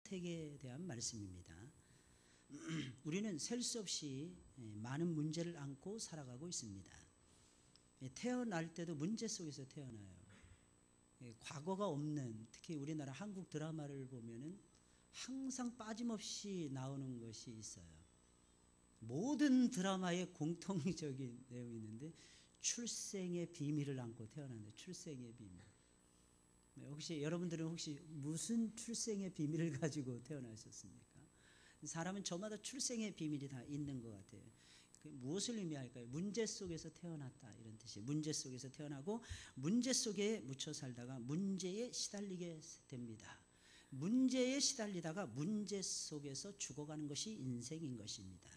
선택에 대한 말씀입니다. 우리는 셀 수 없이 많은 문제를 안고 살아가고 있습니다. 태어날 때도 문제 속에서 태어나요. 과거가 없는, 특히 우리나라 한국 드라마를 보면은 항상 빠짐없이 나오는 것이 있어요. 모든 드라마에 공통적인 내용이 있는데 출생의 비밀을 안고 태어난다. 출생의 비밀. 혹시 여러분들은 혹시 무슨 출생의 비밀을 가지고 태어나셨습니까? 사람은 저마다 출생의 비밀이 다 있는 것 같아요. 무엇을 의미할까요? 문제 속에서 태어났다 이런 뜻이에요. 문제 속에서 태어나고 문제 속에 묻혀 살다가 문제에 시달리게 됩니다. 문제에 시달리다가 문제 속에서 죽어가는 것이 인생인 것입니다.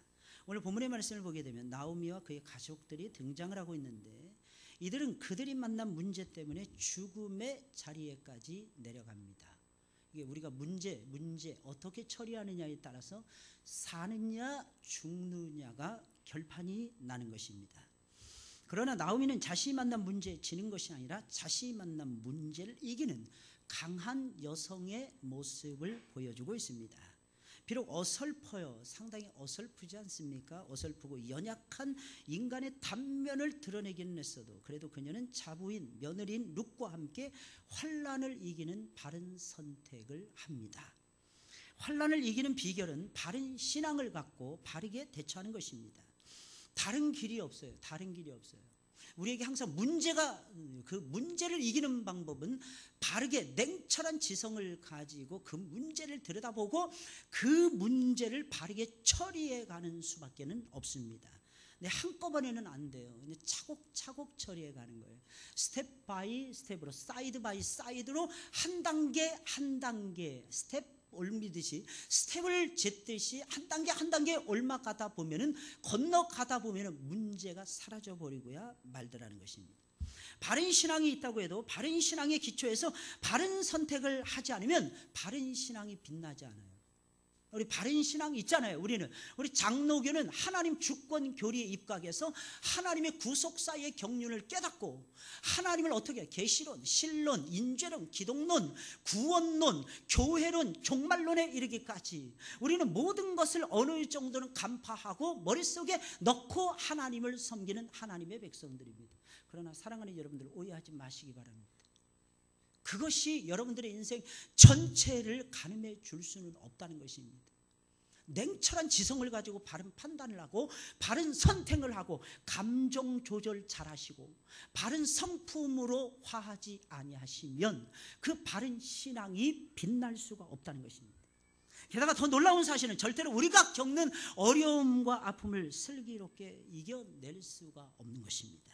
오늘 본문의 말씀을 보게 되면 나오미와 그의 가족들이 등장을 하고 있는데 이들은 그들이 만난 문제 때문에 죽음의 자리에까지 내려갑니다. 이게 우리가 문제 어떻게 처리하느냐에 따라서 사느냐 죽느냐가 결판이 나는 것입니다. 그러나 나오미는 자신이 만난 문제에 지는 것이 아니라 자신이 만난 문제를 이기는 강한 여성의 모습을 보여주고 있습니다. 비록 어설퍼요. 상당히 어설프지 않습니까? 어설프고 연약한 인간의 단면을 드러내기는 했어도 그래도 그녀는 자부인 며느리인 룻과 함께 환난을 이기는 바른 선택을 합니다. 환난을 이기는 비결은 바른 신앙을 갖고 바르게 대처하는 것입니다. 다른 길이 없어요. 다른 길이 없어요. 우리에게 항상 그 문제를 이기는 방법은 바르게 냉철한 지성을 가지고 그 문제를 들여다보고 그 문제를 바르게 처리해 가는 수밖에는 없습니다. 근데 한꺼번에는 안 돼요. 차곡차곡 처리해 가는 거예요. 스텝 바이 스텝으로, 사이드 바이 사이드로 한 단계 한 단계 스텝 올미듯이 스텝을 쟀듯이 한 단계 한 단계 올라가다 보면은 건너가다 보면은 문제가 사라져 버리고야 말더라는 것입니다. 바른 신앙이 있다고 해도 바른 신앙의 기초에서 바른 선택을 하지 않으면 바른 신앙이 빛나지 않아요. 우리 바른 신앙이 있잖아요. 우리 장로교는 하나님 주권 교리에 입각해서 하나님의 구속사의 경륜을 깨닫고 하나님을 어떻게 계시론, 신론, 인죄론, 기독론, 구원론, 교회론, 종말론에 이르기까지 우리는 모든 것을 어느 정도는 간파하고 머릿속에 넣고 하나님을 섬기는 하나님의 백성들입니다. 그러나 사랑하는 여러분들 오해하지 마시기 바랍니다. 그것이 여러분들의 인생 전체를 가늠해 줄 수는 없다는 것입니다. 냉철한 지성을 가지고 바른 판단을 하고 바른 선택을 하고 감정 조절 잘 하시고 바른 성품으로 화하지 아니하시면 그 바른 신앙이 빛날 수가 없다는 것입니다. 게다가 더 놀라운 사실은 절대로 우리가 겪는 어려움과 아픔을 슬기롭게 이겨낼 수가 없는 것입니다.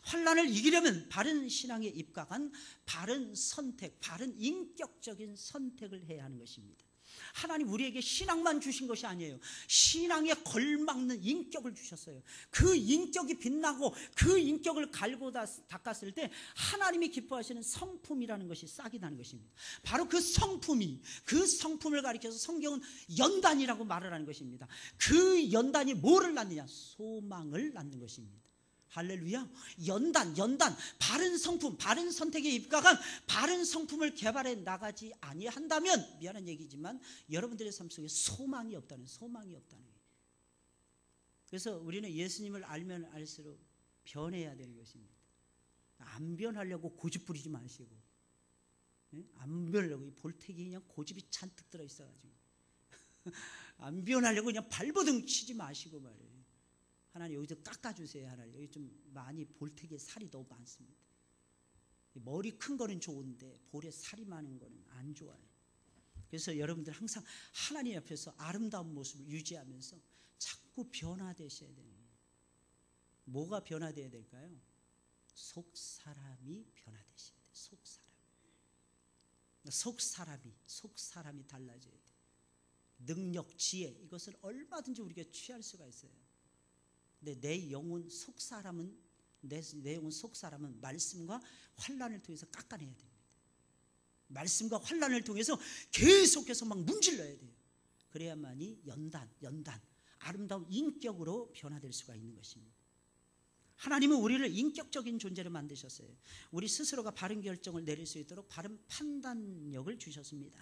환난을 이기려면 바른 신앙에 입각한 바른 선택, 바른 인격적인 선택을 해야 하는 것입니다. 하나님 우리에게 신앙만 주신 것이 아니에요. 신앙에 걸맞는 인격을 주셨어요. 그 인격이 빛나고 그 인격을 갈고 닦았을 때 하나님이 기뻐하시는 성품이라는 것이 싹이 나는 것입니다. 바로 그 성품을 가리켜서 성경은 연단이라고 말을 하는 것입니다. 그 연단이 뭐를 낳느냐? 소망을 낳는 것입니다. 할렐루야. 연단 바른 성품, 바른 선택에 입각한 바른 성품을 개발해 나가지 아니한다면 미안한 얘기지만 여러분들의 삶 속에 소망이 없다는 거예요. 그래서 우리는 예수님을 알면 알수록 변해야 되는 것입니다. 안 변하려고 고집 부리지 마시고, 안 변하려고 볼테기 그냥 고집이 잔뜩 들어 있어가지고 안 변하려고 그냥 발버둥 치지 마시고 말이에요. 하나님 여기 좀 깎아주세요. 하나님 여기 좀 많이 볼테기에 살이 너무 많습니다. 머리 큰 거는 좋은데 볼에 살이 많은 거는 안 좋아요. 그래서 여러분들 항상 하나님 앞에서 아름다운 모습을 유지하면서 자꾸 변화되셔야 돼요. 뭐가 변화되어야 될까요? 속사람이 변화되셔야 돼요. 속사람이 달라져야 돼요. 능력, 지혜 이것을 얼마든지 우리가 취할 수가 있어요. 근데 내 영혼 속사람은 말씀과 환난을 통해서 깎아내야 됩니다. 말씀과 환난을 통해서 계속해서 막 문질러야 돼요. 그래야만이 연단 아름다운 인격으로 변화될 수가 있는 것입니다. 하나님은 우리를 인격적인 존재로 만드셨어요. 우리 스스로가 바른 결정을 내릴 수 있도록 바른 판단력을 주셨습니다.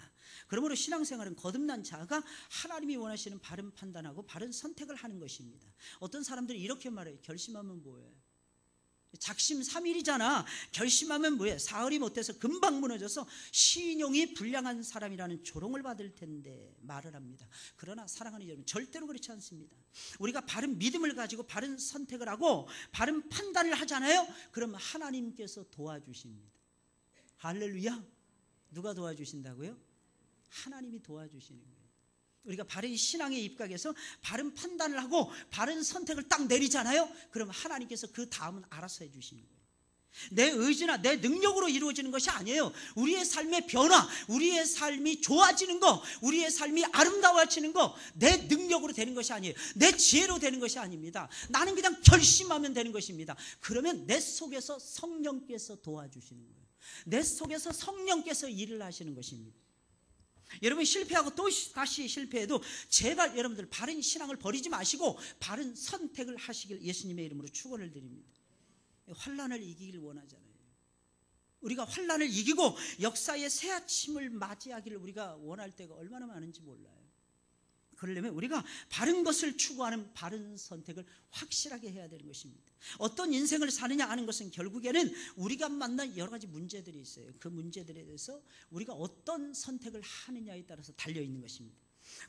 그러므로 신앙생활은 거듭난 자가 하나님이 원하시는 바른 판단하고 바른 선택을 하는 것입니다. 어떤 사람들이 이렇게 말해요. 결심하면 뭐해? 작심 삼일이잖아. 결심하면 뭐해? 사흘이 못해서 금방 무너져서 신용이 불량한 사람이라는 조롱을 받을 텐데 말을 합니다. 그러나 사랑하는 여러분, 절대로 그렇지 않습니다. 우리가 바른 믿음을 가지고 바른 선택을 하고 바른 판단을 하잖아요. 그러면 하나님께서 도와주십니다. 할렐루야. 누가 도와주신다고요? 하나님이 도와주시는 거예요. 우리가 바른 신앙에 입각해서 바른 판단을 하고 바른 선택을 딱 내리잖아요. 그럼 하나님께서 그 다음은 알아서 해주시는 거예요. 내 의지나 내 능력으로 이루어지는 것이 아니에요. 우리의 삶의 변화, 우리의 삶이 좋아지는 거, 우리의 삶이 아름다워지는 거 내 능력으로 되는 것이 아니에요. 내 지혜로 되는 것이 아닙니다. 나는 그냥 결심하면 되는 것입니다. 그러면 내 속에서 성령께서 도와주시는 거예요. 내 속에서 성령께서 일을 하시는 것입니다. 여러분, 실패하고 또 다시 실패해도 제발 여러분들 바른 신앙을 버리지 마시고 바른 선택을 하시길 예수님의 이름으로 축원을 드립니다. 환난을 이기길 원하잖아요. 우리가 환난을 이기고 역사의 새 아침을 맞이하기를 우리가 원할 때가 얼마나 많은지 몰라요. 그러려면 우리가 바른 것을 추구하는 바른 선택을 확실하게 해야 되는 것입니다. 어떤 인생을 사느냐 하는 것은 결국에는 우리가 만난 여러 가지 문제들이 있어요. 그 문제들에 대해서 우리가 어떤 선택을 하느냐에 따라서 달려있는 것입니다.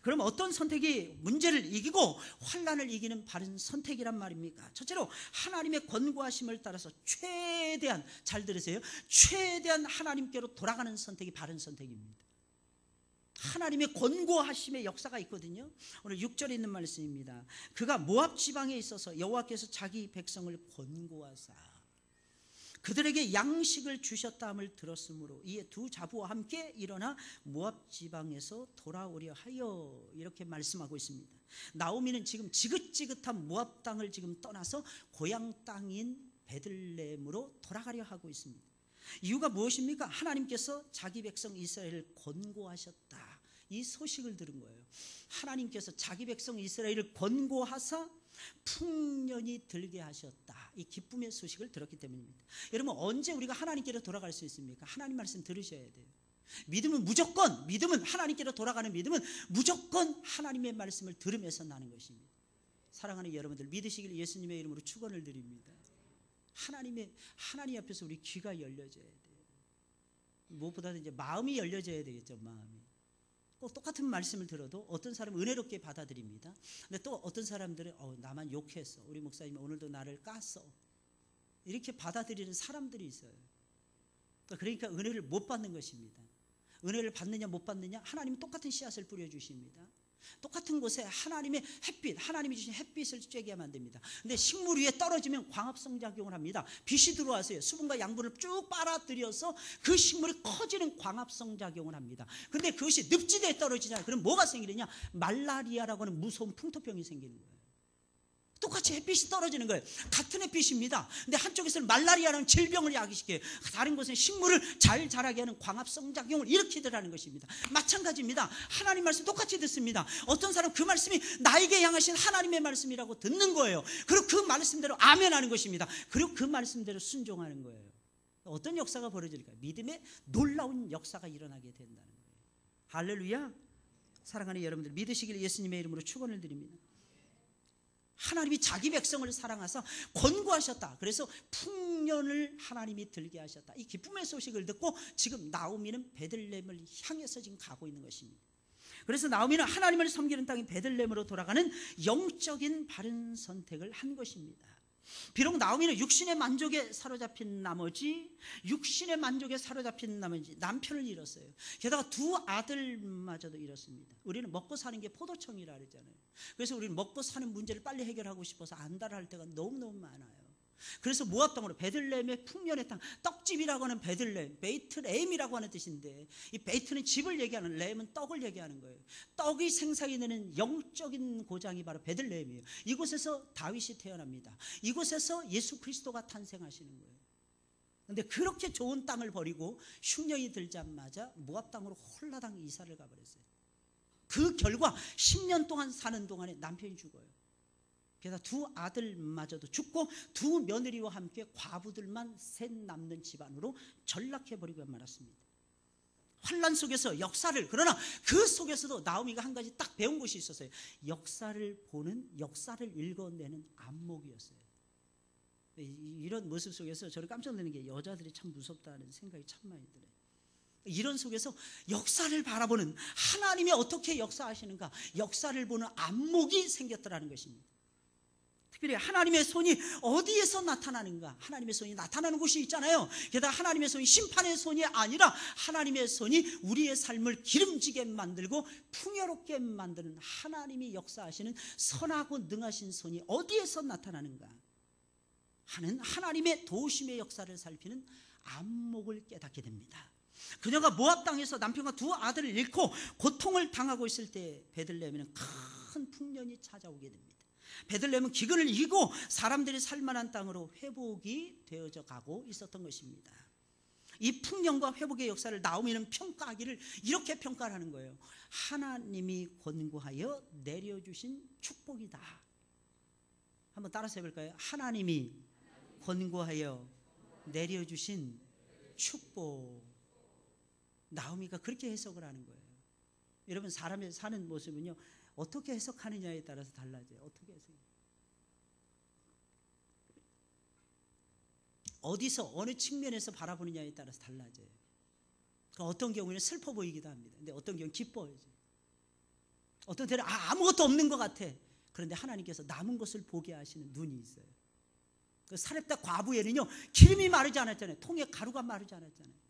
그럼 어떤 선택이 문제를 이기고 환난을 이기는 바른 선택이란 말입니까? 첫째로 하나님의 권고하심을 따라서 최대한, 잘 들으세요, 최대한 하나님께로 돌아가는 선택이 바른 선택입니다. 하나님의 권고하심의 역사가 있거든요. 오늘 6절에 있는 말씀입니다. 그가 모압 지방에 있어서 여호와께서 자기 백성을 권고하사 그들에게 양식을 주셨다함을 들었으므로 이에 두 자부와 함께 일어나 모압 지방에서 돌아오려 하여, 이렇게 말씀하고 있습니다. 나오미는 지금 지긋지긋한 모압 땅을 지금 떠나서 고향 땅인 베들레헴으로 돌아가려 하고 있습니다. 이유가 무엇입니까? 하나님께서 자기 백성 이스라엘을 권고하셨다, 이 소식을 들은 거예요. 하나님께서 자기 백성 이스라엘을 권고하사 풍년이 들게 하셨다, 이 기쁨의 소식을 들었기 때문입니다. 여러분, 언제 우리가 하나님께로 돌아갈 수 있습니까? 하나님 말씀 들으셔야 돼요. 믿음은 무조건, 믿음은 하나님께로 돌아가는 믿음은 무조건 하나님의 말씀을 들으면서 나는 것입니다. 사랑하는 여러분들, 믿으시길 예수님의 이름으로 축원을 드립니다. 하나님 앞에서 우리 귀가 열려져야 돼요. 무엇보다도 이제 마음이 열려져야 되겠죠. 마음이. 꼭 똑같은 말씀을 들어도 어떤 사람은 은혜롭게 받아들입니다. 근데 또 어떤 사람들은 나만 욕했어, 우리 목사님이 오늘도 나를 깠어, 이렇게 받아들이는 사람들이 있어요. 그러니까 은혜를 못 받는 것입니다. 은혜를 받느냐 못 받느냐, 하나님은 똑같은 씨앗을 뿌려주십니다. 똑같은 곳에 하나님의 햇빛, 하나님이 주신 햇빛을 쬐게 하면 안 됩니다. 근데 식물 위에 떨어지면 광합성 작용을 합니다. 빛이 들어와서요, 수분과 양분을 쭉 빨아들여서 그 식물이 커지는 광합성 작용을 합니다. 근데 그것이 늪지대에 떨어지잖아요. 그럼 뭐가 생기느냐? 말라리아라고 하는 무서운 풍토병이 생기는 거예요. 똑같이 햇빛이 떨어지는 거예요. 같은 햇빛입니다. 근데 한쪽에서는 말라리아라는 질병을 야기시켜요. 다른 곳은 식물을 잘 자라게 하는 광합성 작용을 일으키더라는 것입니다. 마찬가지입니다. 하나님 말씀 똑같이 듣습니다. 어떤 사람 그 말씀이 나에게 향하신 하나님의 말씀이라고 듣는 거예요. 그리고 그 말씀대로 아멘하는 것입니다. 그리고 그 말씀대로 순종하는 거예요. 어떤 역사가 벌어질까요? 믿음의 놀라운 역사가 일어나게 된다는 거예요. 할렐루야. 사랑하는 여러분들, 믿으시길 예수님의 이름으로 축원을 드립니다. 하나님이 자기 백성을 사랑하사 권고하셨다. 그래서 풍년을 하나님이 들게 하셨다. 이 기쁨의 소식을 듣고 지금 나오미는 베들레헴을 향해서 지금 가고 있는 것입니다. 그래서 나오미는 하나님을 섬기는 땅인 베들레헴으로 돌아가는 영적인 바른 선택을 한 것입니다. 비록 나오미는 육신의 만족에 사로잡힌 나머지 남편을 잃었어요. 게다가 두 아들마저도 잃었습니다. 우리는 먹고 사는 게 포도청이라 그러잖아요. 그래서 우리는 먹고 사는 문제를 빨리 해결하고 싶어서 안달할 때가 너무너무 많아요. 그래서 모압 땅으로, 베들레헴의 풍년의 땅, 떡집이라고 하는 베들레헴, 베이트레헴이라고 하는 뜻인데, 이 베이트는 집을 얘기하는, 레헴은 떡을 얘기하는 거예요. 떡이 생산이 되는 영적인 고장이 바로 베들레헴이에요. 이곳에서 다윗이 태어납니다. 이곳에서 예수 그리스도가 탄생하시는 거예요. 그런데 그렇게 좋은 땅을 버리고 흉년이 들자마자 모압 땅으로 홀라당 이사를 가버렸어요. 그 결과 10년 동안 사는 동안에 남편이 죽어요. 게다가 두 아들마저도 죽고 두 며느리와 함께 과부들만 셋 남는 집안으로 전락해버리고 말았습니다. 환난 속에서 역사를, 그러나 그 속에서도 나오미가 한 가지 딱 배운 것이 있었어요. 역사를 보는, 역사를 읽어내는 안목이었어요. 이런 모습 속에서 저는 깜짝 놀라는 게 여자들이 참 무섭다는 생각이 참 많이 들어요. 이런 속에서 역사를 바라보는, 하나님이 어떻게 역사하시는가, 역사를 보는 안목이 생겼더라는 것입니다. 특별히 하나님의 손이 어디에서 나타나는가, 하나님의 손이 나타나는 곳이 있잖아요. 게다가 하나님의 손이 심판의 손이 아니라 하나님의 손이 우리의 삶을 기름지게 만들고 풍요롭게 만드는, 하나님이 역사하시는 선하고 능하신 손이 어디에서 나타나는가 하는 하나님의 도우심의 역사를 살피는 안목을 깨닫게 됩니다. 그녀가 모압 땅에서 남편과 두 아들을 잃고 고통을 당하고 있을 때 베들레헴에는 큰 풍년이 찾아오게 됩니다. 베들레헴은 기근을 이기고 사람들이 살만한 땅으로 회복이 되어져 가고 있었던 것입니다. 이 풍년과 회복의 역사를 나오미는 평가하기를 이렇게 평가를 하는 거예요. 하나님이 권고하여 내려주신 축복이다. 한번 따라서 해볼까요? 하나님이 권고하여 내려주신 축복. 나오미가 그렇게 해석을 하는 거예요. 여러분, 사람이 사는 모습은요, 어떻게 해석하느냐에 따라서 달라져요. 어떻게 해석해요? 어디서 어느 측면에서 바라보느냐에 따라서 달라져요. 어떤 경우에는 슬퍼 보이기도 합니다. 근데 어떤 경우는 기뻐요. 어떤 때는 아무것도 없는 것 같아. 그런데 하나님께서 남은 것을 보게 하시는 눈이 있어요. 그 사렙다 과부에는요, 기름이 마르지 않았잖아요. 통에 가루가 마르지 않았잖아요.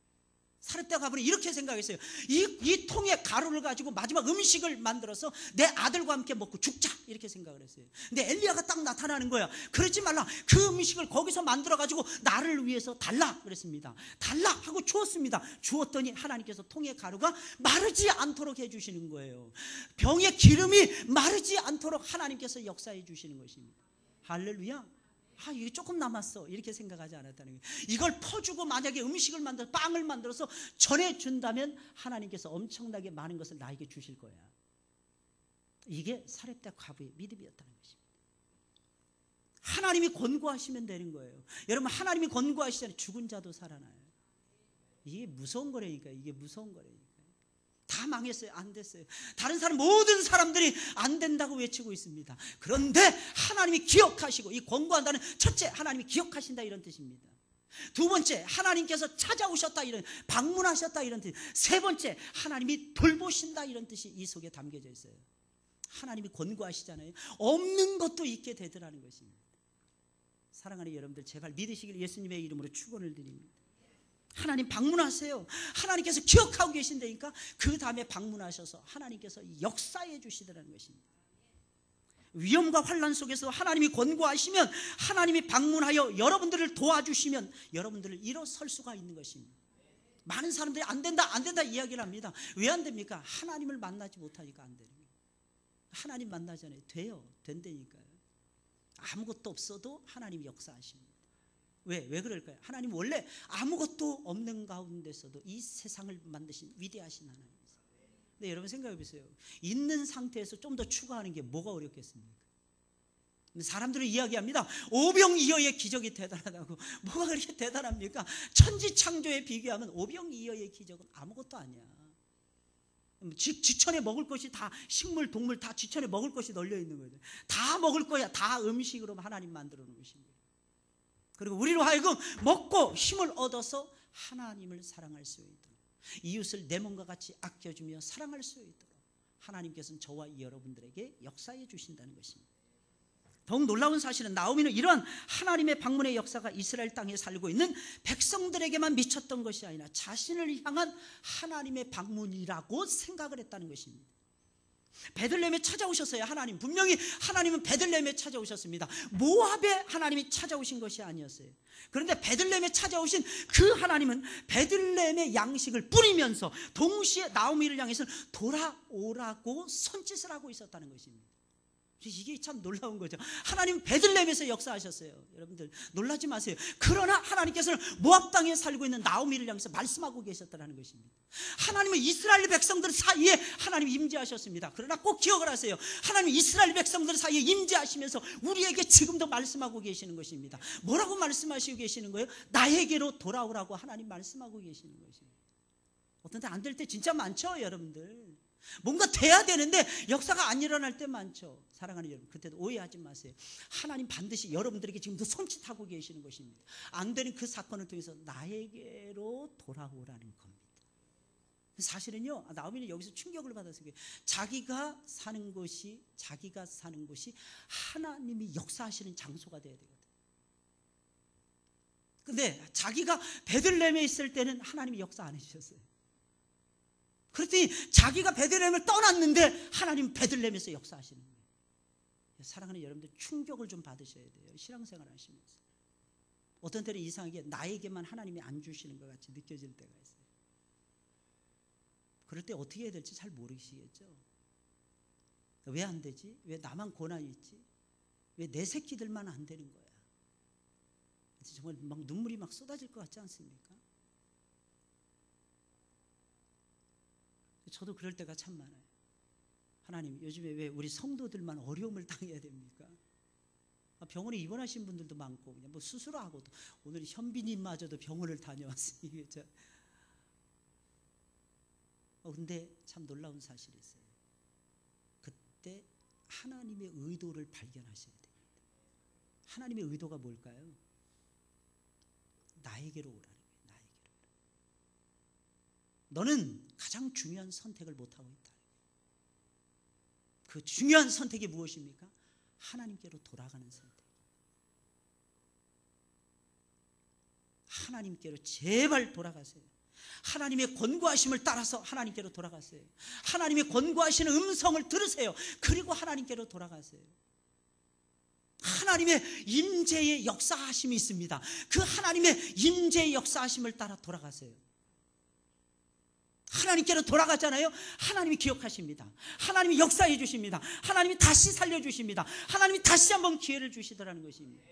사렙다 과부는 이렇게 생각했어요. 이 통에 가루를 가지고 마지막 음식을 만들어서 내 아들과 함께 먹고 죽자, 이렇게 생각을 했어요. 근데 엘리야가 딱 나타나는 거야. 그러지 말라. 그 음식을 거기서 만들어 가지고 나를 위해서 달라 그랬습니다. 달라 하고 주었습니다. 주었더니 하나님께서 통의 가루가 마르지 않도록 해주시는 거예요. 병의 기름이 마르지 않도록 하나님께서 역사해 주시는 것입니다. 할렐루야. 이게 조금 남았어, 이렇게 생각하지 않았다는 거예요. 이걸 퍼주고 만약에 음식을 만들어 빵을 만들어서 전해준다면 하나님께서 엄청나게 많은 것을 나에게 주실 거야. 이게 사렙다 과부의 믿음이었다는 것입니다. 하나님이 권고하시면 되는 거예요. 여러분, 하나님이 권고하시잖아요. 죽은 자도 살아나요. 이게 무서운 거라니까요. 이게 무서운 거라니까요. 다 망했어요. 안 됐어요. 다른 사람, 모든 사람들이 안 된다고 외치고 있습니다. 그런데 하나님이 기억하시고, 이 권고한다는 첫째, 하나님이 기억하신다, 이런 뜻입니다. 두 번째, 하나님께서 찾아오셨다, 이런, 방문하셨다, 이런 뜻. 세 번째, 하나님이 돌보신다, 이런 뜻이 이 속에 담겨져 있어요. 하나님이 권고하시잖아요. 없는 것도 있게 되더라는 것입니다. 사랑하는 여러분들, 제발 믿으시길 예수님의 이름으로 축원을 드립니다. 하나님 방문하세요. 하나님께서 기억하고 계신다니까 그 다음에 방문하셔서 하나님께서 역사해 주시더라는 것입니다. 위험과 환난 속에서 하나님이 권고하시면, 하나님이 방문하여 여러분들을 도와주시면 여러분들을 일어설 수가 있는 것입니다. 많은 사람들이 안 된다, 안 된다 이야기를 합니다. 왜 안 됩니까? 하나님을 만나지 못하니까 안 되는 거예요. 하나님 만나잖아요. 돼요. 된다니까요. 아무것도 없어도 하나님이 역사하십니다. 왜 그럴까요? 하나님 원래 아무것도 없는 가운데서도 이 세상을 만드신 위대하신 하나님이세요. 근데 여러분 생각해 보세요. 있는 상태에서 좀 더 추가하는 게 뭐가 어렵겠습니까? 사람들은 이야기합니다. 오병이어의 기적이 대단하다고. 뭐가 그렇게 대단합니까? 천지창조에 비교하면 오병이어의 기적은 아무것도 아니야. 지천에 먹을 것이 다, 식물, 동물 다 지천에 먹을 것이 널려 있는 거죠. 다 먹을 거야. 다 음식으로 하나님 만들어 놓으신 거예요. 그리고 우리로 하여금 먹고 힘을 얻어서 하나님을 사랑할 수 있도록, 이웃을 내 몸과 같이 아껴주며 사랑할 수 있도록 하나님께서는 저와 여러분들에게 역사해 주신다는 것입니다. 더욱 놀라운 사실은 나오미는 이러한 하나님의 방문의 역사가 이스라엘 땅에 살고 있는 백성들에게만 미쳤던 것이 아니라 자신을 향한 하나님의 방문이라고 생각을 했다는 것입니다. 베들레헴에 찾아오셨어요. 하나님, 분명히 하나님은 베들레헴에 찾아오셨습니다. 모압에 하나님이 찾아오신 것이 아니었어요. 그런데 베들레헴에 찾아오신 그 하나님은 베들레헴의 양식을 뿌리면서 동시에 나오미를 향해서 돌아오라고 손짓을 하고 있었다는 것입니다. 이게 참 놀라운 거죠. 하나님 베들레헴에서 역사하셨어요. 여러분들 놀라지 마세요. 그러나 하나님께서는 모압 땅에 살고 있는 나오미를 향해서 말씀하고 계셨다는 것입니다. 하나님은 이스라엘 백성들 사이에 하나님 임재하셨습니다. 그러나 꼭 기억을 하세요. 하나님 이스라엘 백성들 사이에 임재하시면서 우리에게 지금도 말씀하고 계시는 것입니다. 뭐라고 말씀하시고 계시는 거예요? 나에게로 돌아오라고 하나님 말씀하고 계시는 것입니다. 어떤 때 안 될 때 진짜 많죠, 여러분들. 뭔가 돼야 되는데 역사가 안 일어날 때 많죠. 사랑하는 여러분, 그때도 오해하지 마세요. 하나님 반드시 여러분들에게 지금도 손짓하고 계시는 것입니다. 안 되는 그 사건을 통해서 나에게로 돌아오라는 겁니다. 사실은요, 나오미는 여기서 충격을 받았어요. 자기가 사는 곳이 하나님이 역사하시는 장소가 돼야 되거든요. 근데 자기가 베들레헴에 있을 때는 하나님이 역사 안 해주셨어요. 그랬더니 자기가 베들레헴을 떠났는데 하나님 베들레헴에서 역사하시는 거예요. 사랑하는 여러분들, 충격을 좀 받으셔야 돼요. 신앙생활 하시면서 어떤 때는 이상하게 나에게만 하나님이 안 주시는 것 같이 느껴질 때가 있어요. 그럴 때 어떻게 해야 될지 잘 모르시겠죠. 왜 안 되지? 왜 나만 고난이 있지? 왜 내 새끼들만 안 되는 거야? 정말 막 눈물이 막 쏟아질 것 같지 않습니까? 저도 그럴 때가 참 많아요. 하나님, 요즘에 왜 우리 성도들만 어려움을 당해야 됩니까? 병원에 입원하신 분들도 많고 그냥 뭐 수술하고도, 오늘 현빈님마저도 병원을 다녀왔으니 근데 참 놀라운 사실이 있어요. 그때 하나님의 의도를 발견하셔야 됩니다. 하나님의 의도가 뭘까요? 나에게로 오라는 거예요. 너는 가장 중요한 선택을 못하고 있다. 그 중요한 선택이 무엇입니까? 하나님께로 돌아가는 선택. 하나님께로 제발 돌아가세요. 하나님의 권고하심을 따라서 하나님께로 돌아가세요. 하나님의 권고하시는 음성을 들으세요. 그리고 하나님께로 돌아가세요. 하나님의 임재의 역사하심이 있습니다. 그 하나님의 임재의 역사하심을 따라 돌아가세요. 하나님께로 돌아가잖아요. 하나님이 기억하십니다. 하나님이 역사해 주십니다. 하나님이 다시 살려주십니다. 하나님이 다시 한번 기회를 주시더라는 것입니다.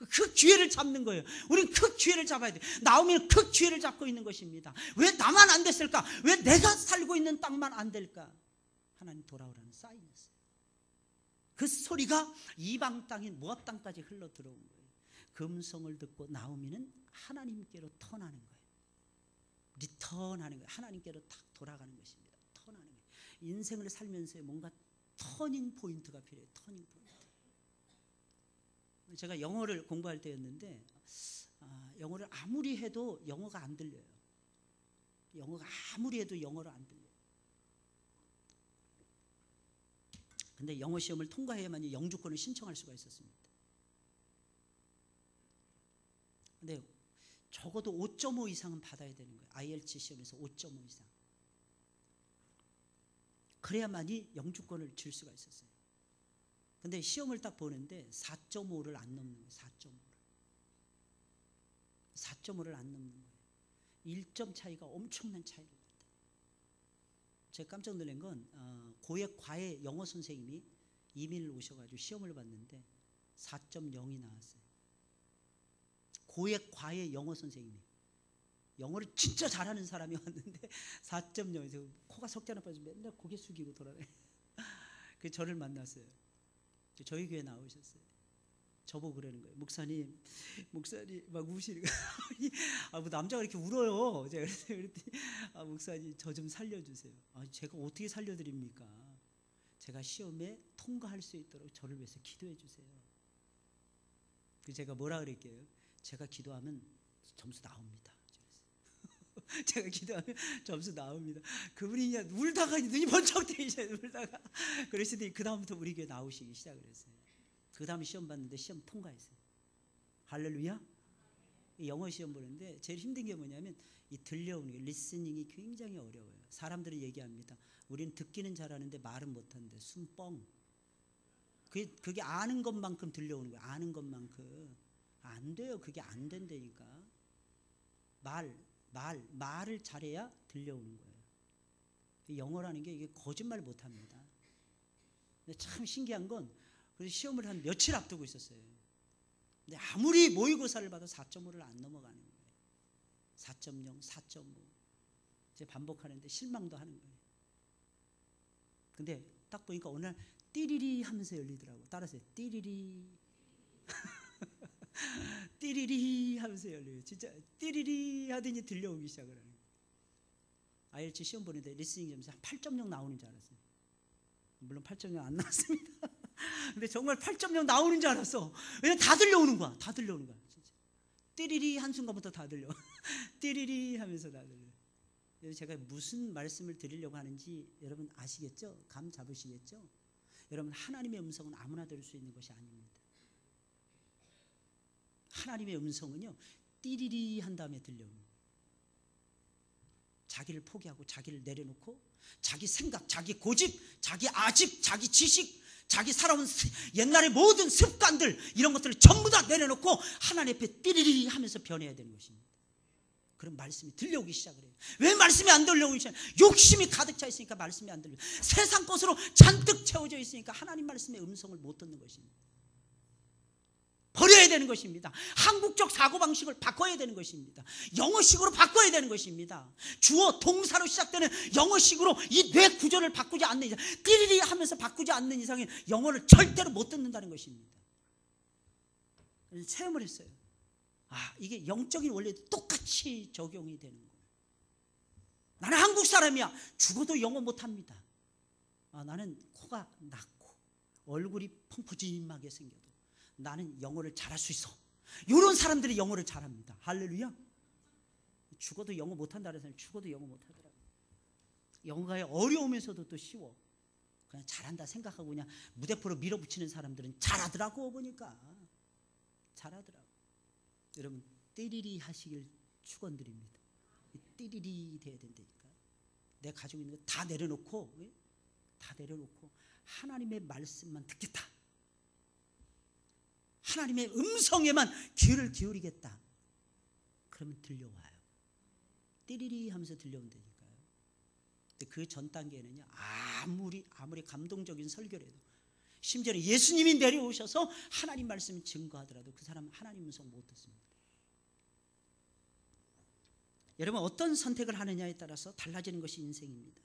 그 기회를 잡는 거예요. 우리는 그 기회를 잡아야 돼요. 나오미는 그 기회를 잡고 있는 것입니다. 왜 나만 안 됐을까? 왜 내가 살고 있는 땅만 안 될까? 하나님 돌아오라는 사인이었어요. 그 소리가 이방 땅인 모압 땅까지 흘러 들어온 거예요. 그 음성을 듣고 나오미는 하나님께로 턴하는 거예요. 리턴하는 거예요. 하나님께로 탁 돌아가는 것입니다. 턴하는 거예요. 인생을 살면서 뭔가 터닝 포인트가 필요해요. 터닝 포인트. 제가 영어를 공부할 때였는데 영어를 아무리 해도 영어가 안 들려요. 영어가 아무리 해도 영어를 안 들려요. 근데 영어 시험을 통과해야만 영주권을 신청할 수가 있었습니다. 근데 적어도 5.5 이상은 받아야 되는 거예요. IELTS 시험에서 5.5 이상. 그래야만이 영주권을 줄 수가 있었어요. 근데 시험을 딱 보는데 4.5를 안 넘는 거예요. 4.5를 안 넘는 거예요. 1점 차이가 엄청난 차이를 났다. 제가 깜짝 놀란 건 고액 과외 영어 선생님이 이민을 오셔가지고 시험을 봤는데 4.0이 나왔어요. 고액 과외 영어 선생님이, 영어를 진짜 잘하는 사람이 왔는데 4.0에서 코가 석자나 빠져서 맨날 고개 숙이고 돌아다녀요. 그 저를 만났어요. 저희 교회 나오셨어요. 저보고 그러는 거예요. 목사님 막 우시는 거예요. 뭐 남자가 이렇게 울어요. 제가 그랬더니 목사님 저 좀 살려주세요. 제가 어떻게 살려드립니까? 제가 시험에 통과할 수 있도록 저를 위해서 기도해 주세요. 제가 뭐라 그랬게요? 제가 기도하면 점수 나옵니다. 제가 기도하면 점수 나옵니다. 그분이 그냥 울다가 눈이 번쩍 뜨이셔요. 울다가 그러시더니 그 다음부터 우리 교회 나오시기 시작을 했어요. 그 다음에 시험 봤는데 시험 통과했어요. 할렐루야. 영어 시험 보는데 제일 힘든 게 뭐냐면 이 들려오는 게, 리스닝이 굉장히 어려워요. 사람들이 얘기합니다. 우리는 듣기는 잘하는데 말은 못하는데 숨뻥. 그게 아는 것만큼 들려오는 거예요. 아는 것만큼. 안 돼요. 그게 안 된다니까. 말을 잘해야 들려오는 거예요. 영어라는 게 이게 거짓말 못합니다. 근데 참 신기한 건 그래서 시험을 한 며칠 앞두고 있었어요. 근데 아무리 모의고사를 봐도 4.5를 안 넘어가는 거예요. 4.0, 4.5. 제가 반복하는데 실망도 하는 거예요. 근데 딱 보니까 어느 날 띠리리 하면서 열리더라고. 따라서 띠리리 띠리리 하면서 열려요. 진짜 띠리리 하더니 들려오기 시작을 하는 거예요. IELTS 시험 보는데 리스닝 점수 한 8.0 나오는 줄 알았어요. 물론 8.0 안 나왔습니다. 근데 정말 8.0 나오는 줄 알았어. 왜냐면 다 들려오는 거야. 다 들려오는 거야. 진짜. 띠리리 한순간부터 다 들려. 띠리리 하면서 다 들려. 제가 무슨 말씀을 드리려고 하는지 여러분 아시겠죠? 감 잡으시겠죠? 여러분, 하나님의 음성은 아무나 들을 수 있는 것이 아닙니다. 하나님의 음성은요, 띠리리 한 다음에 들려옵니다. 자기를 포기하고 자기를 내려놓고 자기 생각, 자기 고집, 자기 아집, 자기 지식, 자기 살아온 옛날의 모든 습관들, 이런 것들을 전부 다 내려놓고 하나님 앞에 띠리리 하면서 변해야 되는 것입니다. 그런 말씀이 들려오기 시작을 해요. 왜 말씀이 안 들려오기 시작해요? 욕심이 가득 차 있으니까 말씀이 안 들려요. 세상 것으로 잔뜩 채워져 있으니까 하나님 말씀의 음성을 못 듣는 것입니다. 버려야 되는 것입니다. 한국적 사고방식을 바꿔야 되는 것입니다. 영어식으로 바꿔야 되는 것입니다. 주어 동사로 시작되는 영어식으로 이 뇌 구조를 바꾸지 않는 이상, 띠리리 하면서 바꾸지 않는 이상은 영어를 절대로 못 듣는다는 것입니다. 체험을 했어요. 이게 영적인 원리도 똑같이 적용이 되는 거예요. 나는 한국 사람이야. 죽어도 영어 못합니다. 나는 코가 낮고 얼굴이 펑퍼짐하게 생겨도 나는 영어를 잘할 수 있어. 이런 사람들이 영어를 잘합니다. 할렐루야. 죽어도 영어 못한다는 사람이 죽어도 영어 못하더라고요. 영어가 어려우면서도 또 쉬워. 그냥 잘한다 생각하고 그냥 무대포로 밀어붙이는 사람들은 잘하더라고. 보니까 잘하더라고. 여러분, 띠리리 하시길 축원드립니다. 띠리리 돼야 된다니까. 내가 가지고 있는 거 다 내려놓고, 다 내려놓고 하나님의 말씀만 듣겠다. 하나님의 음성에만 귀를 기울이겠다. 그러면 들려와요. 띠리리 하면서 들려온다니까요. 근데 그 전 단계는요, 아무리 감동적인 설교를 해도, 심지어는 예수님이 내려오셔서 하나님 말씀을 증거하더라도 그 사람은 하나님 음성 못 듣습니다. 여러분, 어떤 선택을 하느냐에 따라서 달라지는 것이 인생입니다.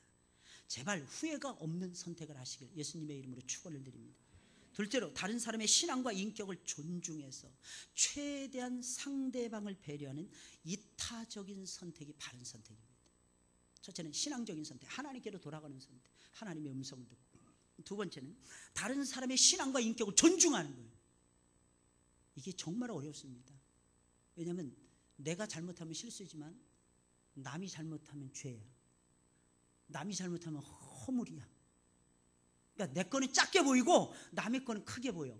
제발 후회가 없는 선택을 하시길 예수님의 이름으로 축원을 드립니다. 둘째로, 다른 사람의 신앙과 인격을 존중해서 최대한 상대방을 배려하는 이타적인 선택이 바른 선택입니다. 첫째는 신앙적인 선택, 하나님께로 돌아가는 선택, 하나님의 음성을 듣고. 두 번째는 다른 사람의 신앙과 인격을 존중하는 거예요. 이게 정말 어렵습니다. 왜냐하면 내가 잘못하면 실수지만 남이 잘못하면 죄야. 남이 잘못하면 허물이야. 그러니까 내 거는 작게 보이고 남의 거는 크게 보여.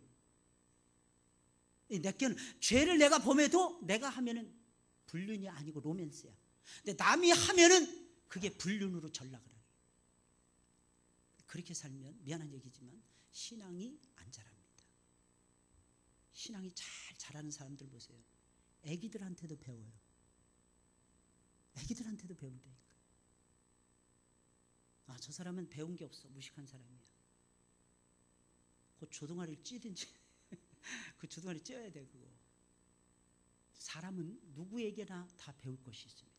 내 거는 죄를 내가 범해도 내가 하면은 불륜이 아니고 로맨스야. 근데 남이 하면은 그게 불륜으로 전락을 해요. 그렇게 살면 미안한 얘기지만 신앙이 안 자랍니다. 신앙이 잘 자라는 사람들 보세요. 애기들한테도 배워요. 애기들한테도 배운다니까. 저 사람은 배운 게 없어. 무식한 사람이야. 그 조동아리를 찌든지 그 조동아리 쪄야 돼. 그거. 사람은 누구에게나 다 배울 것이 있습니다.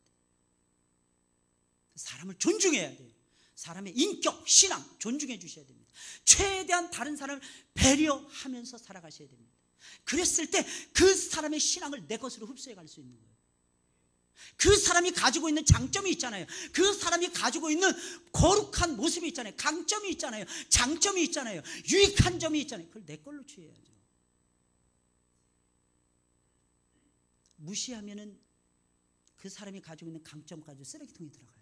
사람을 존중해야 돼요. 사람의 인격, 신앙 존중해 주셔야 됩니다. 최대한 다른 사람을 배려하면서 살아가셔야 됩니다. 그랬을 때 그 사람의 신앙을 내 것으로 흡수해 갈 수 있는 거예요. 그 사람이 가지고 있는 장점이 있잖아요. 그 사람이 가지고 있는 거룩한 모습이 있잖아요. 강점이 있잖아요. 장점이 있잖아요. 유익한 점이 있잖아요. 그걸 내 걸로 취해야죠. 무시하면은 그 사람이 가지고 있는 강점까지 쓰레기통에 들어가요.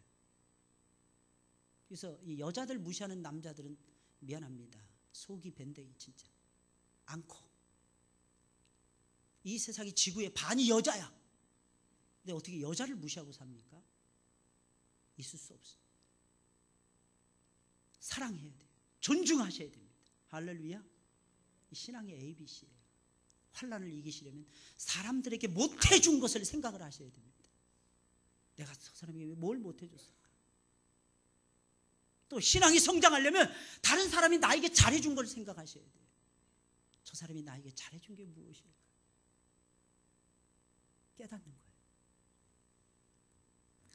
그래서 이 여자들 무시하는 남자들은 미안합니다. 속이 밴댕이 진짜. 않고. 이 세상이 지구의 반이 여자야. 근데 어떻게 여자를 무시하고 삽니까? 있을 수 없어요. 사랑해야 돼요. 존중하셔야 됩니다. 할렐루야. 이 신앙의 ABC예요. 환난을 이기시려면 사람들에게 못해준 것을 생각을 하셔야 됩니다. 내가 저 사람에게 뭘 못해줬을까? 또 신앙이 성장하려면 다른 사람이 나에게 잘해준 걸 생각하셔야 돼요. 저 사람이 나에게 잘해준 게 무엇일까? 깨닫는 거예요.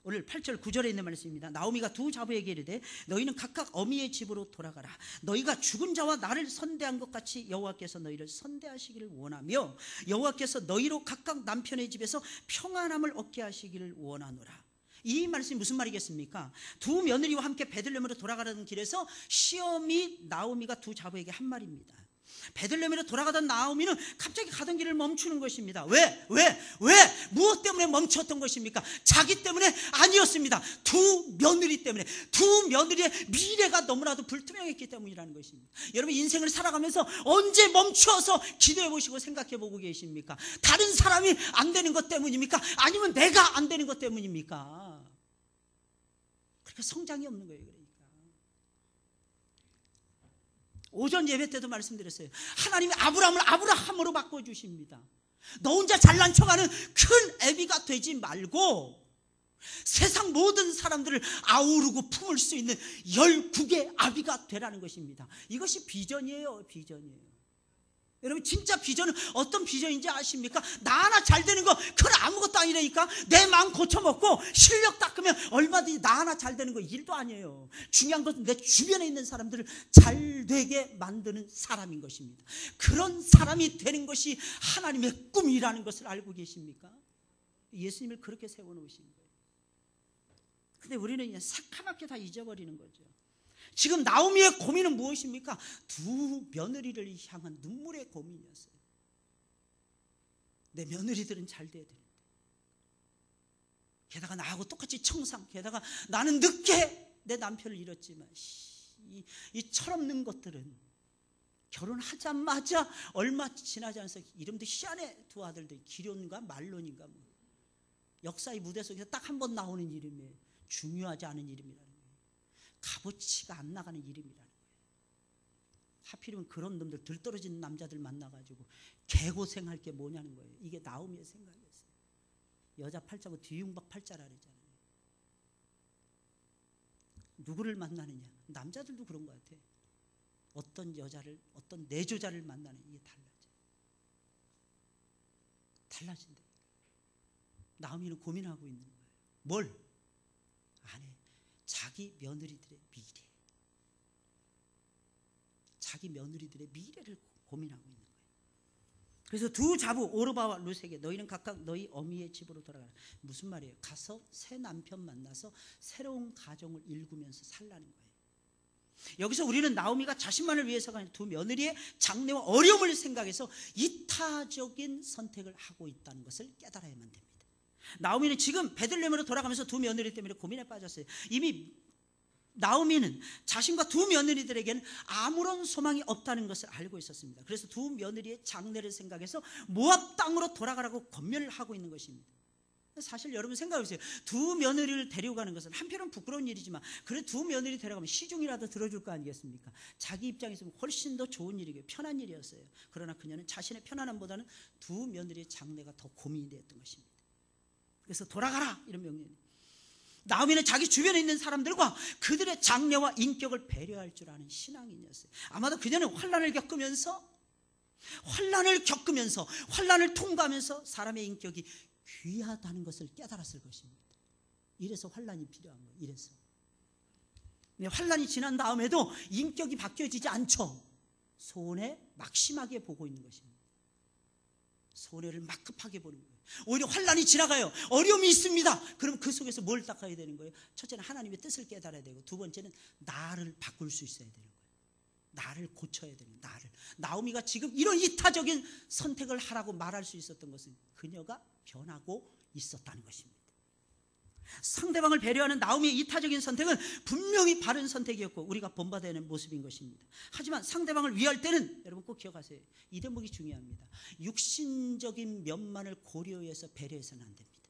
오늘 8절 9절에 있는 말씀입니다. 나오미가 두 자부에게 이르되 너희는 각각 어미의 집으로 돌아가라. 너희가 죽은 자와 나를 선대한 것 같이 여호와께서 너희를 선대하시기를 원하며 여호와께서 너희로 각각 남편의 집에서 평안함을 얻게 하시기를 원하노라. 이 말씀이 무슨 말이겠습니까? 두 며느리와 함께 베들레헴으로 돌아가는 길에서 시어미 나오미가 두 자부에게 한 말입니다. 베들레헴으로 돌아가던 나오미는 갑자기 가던 길을 멈추는 것입니다. 왜? 무엇 때문에 멈췄던 것입니까? 자기 때문에 아니었습니다. 두 며느리 때문에, 두 며느리의 미래가 너무나도 불투명했기 때문이라는 것입니다. 여러분 인생을 살아가면서 언제 멈춰서 기도해 보시고 생각해 보고 계십니까? 다른 사람이 안 되는 것 때문입니까? 아니면 내가 안 되는 것 때문입니까? 그러니까 성장이 없는 거예요. 오전 예배 때도 말씀드렸어요. 하나님이 아브라함을 아브라함으로 바꿔주십니다. 너 혼자 잘난 척하는 큰 애비가 되지 말고 세상 모든 사람들을 아우르고 품을 수 있는 12의 아비가 되라는 것입니다. 이것이 비전이에요. 비전이에요. 여러분 진짜 비전은 어떤 비전인지 아십니까? 나 하나 잘 되는 거 그건 아무것도 아니라니까. 내 마음 고쳐먹고 실력 닦으면 얼마든지 나 하나 잘 되는 거 일도 아니에요. 중요한 것은 내 주변에 있는 사람들을 잘 되게 만드는 사람인 것입니다. 그런 사람이 되는 것이 하나님의 꿈이라는 것을 알고 계십니까? 예수님을 그렇게 세워놓으신 거예요. 근데 우리는 그냥 새카맣게 다 잊어버리는 거죠. 지금 나오미의 고민은 무엇입니까? 두 며느리를 향한 눈물의 고민이었어요. 내 며느리들은 잘 돼야 되는데, 게다가 나하고 똑같이 청상, 게다가 나는 늦게 내 남편을 잃었지만 이 철없는 것들은 결혼하자마자 얼마 지나지 않아서 이름도 희한해. 두 아들들 기련과 말론인가 뭐. 역사의 무대 속에서 딱 한 번 나오는 이름이에요. 중요하지 않은 이름이라는 거예요. 값어치가 안 나가는 이름이라는 거예요. 하필이면 그런 놈들 들떨어진 남자들 만나가지고 개고생할 게 뭐냐는 거예요. 이게 나오미의 생각이었어요. 여자 팔자고 뒤흉박 팔자라 그러잖아요. 누구를 만나느냐. 남자들도 그런 것 같아요. 어떤 여자를, 어떤 내조자를 만나는 이게 달라진다. 나오미는 고민하고 있는 거예요. 뭘? 아내, 자기 며느리들의 미래, 자기 며느리들의 미래를 고민하고 있는 거예요. 그래서 두 자부 오르바와 룻에게 너희는 각각 너희 어미의 집으로 돌아가라. 무슨 말이에요? 가서 새 남편 만나서 새로운 가정을 일구면서 살라는 거예요. 여기서 우리는 나오미가 자신만을 위해서가 아니라 두 며느리의 장래와 어려움을 생각해서 이타적인 선택을 하고 있다는 것을 깨달아야만 됩니다. 나오미는 지금 베들레헴으로 돌아가면서 두 며느리 때문에 고민에 빠졌어요. 이미 나오미는 자신과 두 며느리들에게는 아무런 소망이 없다는 것을 알고 있었습니다. 그래서 두 며느리의 장래를 생각해서 모압 땅으로 돌아가라고 권면을 하고 있는 것입니다. 사실 여러분 생각해 보세요. 두 며느리를 데려가는 것은 한편은 부끄러운 일이지만 그래 두 며느리 데려가면 시중이라도 들어줄 거 아니겠습니까? 자기 입장에서는 훨씬 더 좋은 일이고 편한 일이었어요. 그러나 그녀는 자신의 편안함보다는 두 며느리의 장래가 더 고민이 되었던 것입니다. 그래서 돌아가라 이런 명령이에요. 나오미는 자기 주변에 있는 사람들과 그들의 장래와 인격을 배려할 줄 아는 신앙인이었어요. 아마도 그녀는 환난을 겪으면서 환난을 통과하면서 사람의 인격이 귀하다는 것을 깨달았을 것입니다. 이래서 환난이 필요한 거예요. 이래서 환난이 지난 다음에도 인격이 바뀌어지지 않죠. 손해 막심하게 보고 있는 것입니다. 손해를 막 급하게 보는 거예요. 오히려 환난이 지나가요. 어려움이 있습니다. 그럼 그 속에서 뭘 닦아야 되는 거예요? 첫째는 하나님의 뜻을 깨달아야 되고, 두 번째는 나를 바꿀 수 있어야 되는 거예요. 나를 고쳐야 되는 거예요. 나오미가 지금 이런 이타적인 선택을 하라고 말할 수 있었던 것은 그녀가 변하고 있었다는 것입니다. 상대방을 배려하는 나오미의 이타적인 선택은 분명히 바른 선택이었고 우리가 본받아야 하는 모습인 것입니다. 하지만 상대방을 위할 때는 여러분 꼭 기억하세요. 이 대목이 중요합니다. 육신적인 면만을 고려해서 배려해서는 안 됩니다.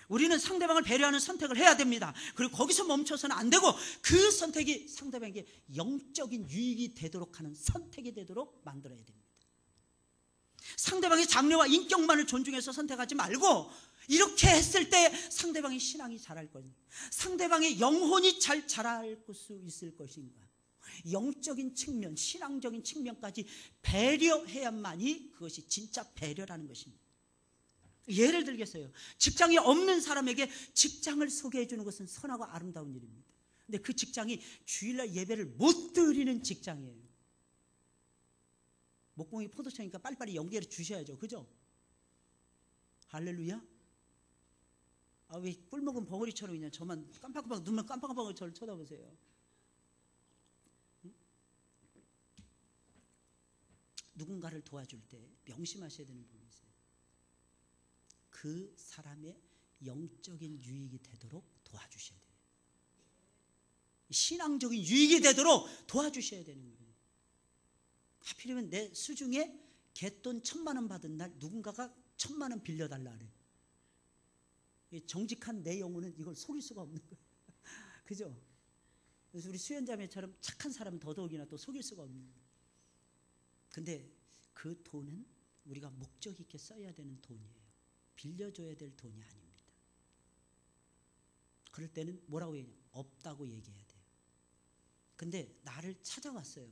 우리는 상대방을 배려하는 선택을 해야 됩니다. 그리고 거기서 멈춰서는 안 되고 그 선택이 상대방에게 영적인 유익이 되도록 하는 선택이 되도록 만들어야 됩니다. 상대방의 장래와 인격만을 존중해서 선택하지 말고 이렇게 했을 때 상대방의 신앙이 자랄 것인가? 상대방의 영혼이 잘 자랄 수 있을 것인가? 영적인 측면, 신앙적인 측면까지 배려해야만이 그것이 진짜 배려라는 것입니다. 예를 들겠어요. 직장이 없는 사람에게 직장을 소개해 주는 것은 선하고 아름다운 일입니다. 근데 그 직장이 주일날 예배를 못 드리는 직장이에요. 목공이 포도청이니까 빨리빨리 연결해 주셔야죠. 그죠? 할렐루야. 왜 꿀먹은 벙어리처럼 그냥 저만 깜빡깜빡 눈만 깜빡깜빡 저를 쳐다보세요. 누군가를 도와줄 때 명심하셔야 되는 부분이 있어요. 그 사람의 영적인 유익이 되도록 도와주셔야 돼요. 신앙적인 유익이 되도록 도와주셔야 되는 거예요. 하필이면 내 수중에 갯돈 1,000만 원 받은 날 누군가가 1,000만 원 빌려달라 그래요. 정직한 내 영혼은 이걸 속일 수가 없는 거예요. 그죠? 그래서 우리 수연자매처럼 착한 사람은 더더욱이나 또 속일 수가 없는 거예요. 근데 그 돈은 우리가 목적 있게 써야 되는 돈이에요. 빌려줘야 될 돈이 아닙니다. 그럴 때는 뭐라고 얘기해요? 없다고 얘기해야 돼요. 근데 나를 찾아왔어요.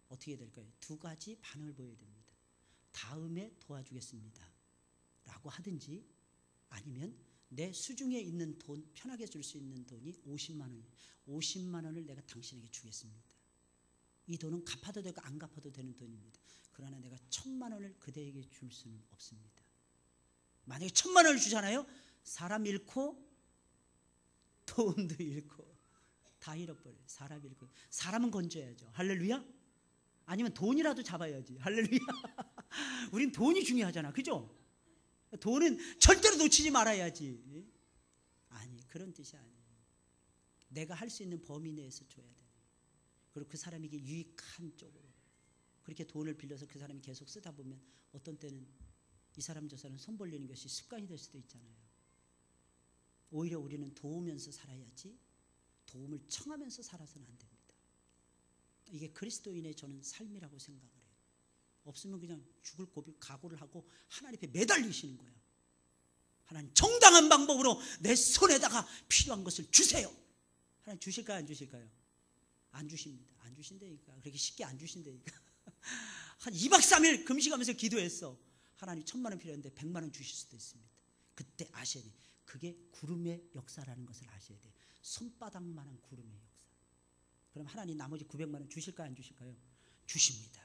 어떻게 될까요? 2가지 반응을 보여야 됩니다. 다음에 도와주겠습니다 라고 하든지, 아니면 내 수중에 있는 돈, 편하게 줄 수 있는 돈이 50만 원이에요. 50만 원을 내가 당신에게 주겠습니다. 이 돈은 갚아도 되고 안 갚아도 되는 돈입니다. 그러나 내가 1,000만 원을 그대에게 줄 수는 없습니다. 만약에 1,000만 원을 주잖아요. 사람 잃고 돈도 잃고 다 잃어버려요. 사람 잃고. 사람은 건져야죠. 할렐루야. 아니면 돈이라도 잡아야지. 할렐루야. 우린 돈이 중요하잖아. 그죠? 돈은 절대로 놓치지 말아야지. 아니, 그런 뜻이 아니에요. 내가 할 수 있는 범위 내에서 줘야 돼. 그리고 그 사람에게 유익한 쪽으로. 그렇게 돈을 빌려서 그 사람이 계속 쓰다 보면 어떤 때는 이 사람 저 사람 손 벌리는 것이 습관이 될 수도 있잖아요. 오히려 우리는 도우면서 살아야지 도움을 청하면서 살아서는 안 됩니다. 이게 그리스도인의 저는 삶이라고 생각을 해요. 없으면 그냥 죽을 각오를 하고 하나님 앞에 매달리시는 거예요. 하나님, 정당한 방법으로 내 손에다가 필요한 것을 주세요. 하나님 주실까요? 안 주실까요? 안 주십니다. 안 주신다니까. 그렇게 쉽게 안 주신다니까. 한 2박 3일 금식하면서 기도했어. 하나님 1,000만 원 필요한데 100만 원 주실 수도 있습니다. 그때 아셔야 돼요. 그게 구름의 역사라는 것을 아셔야 돼요. 손바닥만한 구름의 역사. 그럼 하나님 나머지 900만 원 주실까요? 안 주실까요? 주십니다.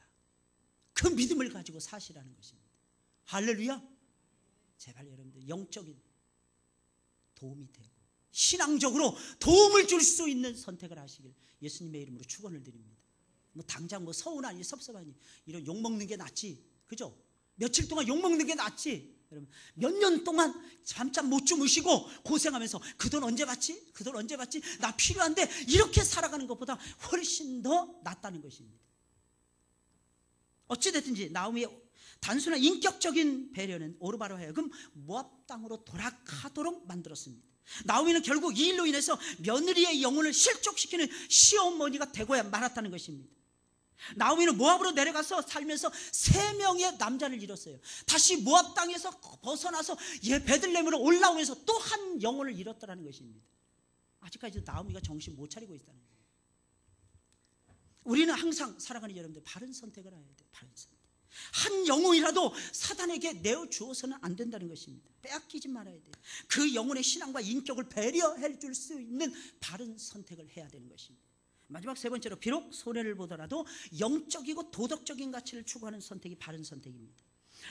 그 믿음을 가지고 사시라는 것입니다. 할렐루야. 제발 여러분들 영적인 도움이 되고 신앙적으로 도움을 줄 수 있는 선택을 하시길 예수님의 이름으로 축원을 드립니다. 뭐 당장 뭐 서운하니 섭섭하니 이런 욕먹는 게 낫지. 그죠? 며칠 동안 욕먹는 게 낫지. 여러분, 몇 년 동안 잠잠 못 주무시고 고생하면서 그 돈 언제 받지? 그 돈 언제 받지? 나 필요한데 이렇게 살아가는 것보다 훨씬 더 낫다는 것입니다. 어찌됐든지 나오미의 단순한 인격적인 배려는 오르바로 하여금 모압 땅으로 돌아가도록 만들었습니다. 나오미는 결국 이 일로 인해서 며느리의 영혼을 실족시키는 시어머니가 되고야 말았다는 것입니다. 나오미는 모압으로 내려가서 살면서 3명의 남자를 잃었어요. 다시 모압 땅에서 벗어나서 베들레헴으로 올라오면서 또 한 영혼을 잃었다는 것입니다. 아직까지도 나오미가 정신 못 차리고 있다는 거예요. 우리는 항상 살아가는 여러분들 바른 선택을 해야 돼요. 바른 선택. 한 영혼이라도 사단에게 내어주어서는 안 된다는 것입니다. 빼앗기지 말아야 돼요. 그 영혼의 신앙과 인격을 배려해 줄 수 있는 바른 선택을 해야 되는 것입니다. 마지막 3번째로, 비록 손해를 보더라도 영적이고 도덕적인 가치를 추구하는 선택이 바른 선택입니다.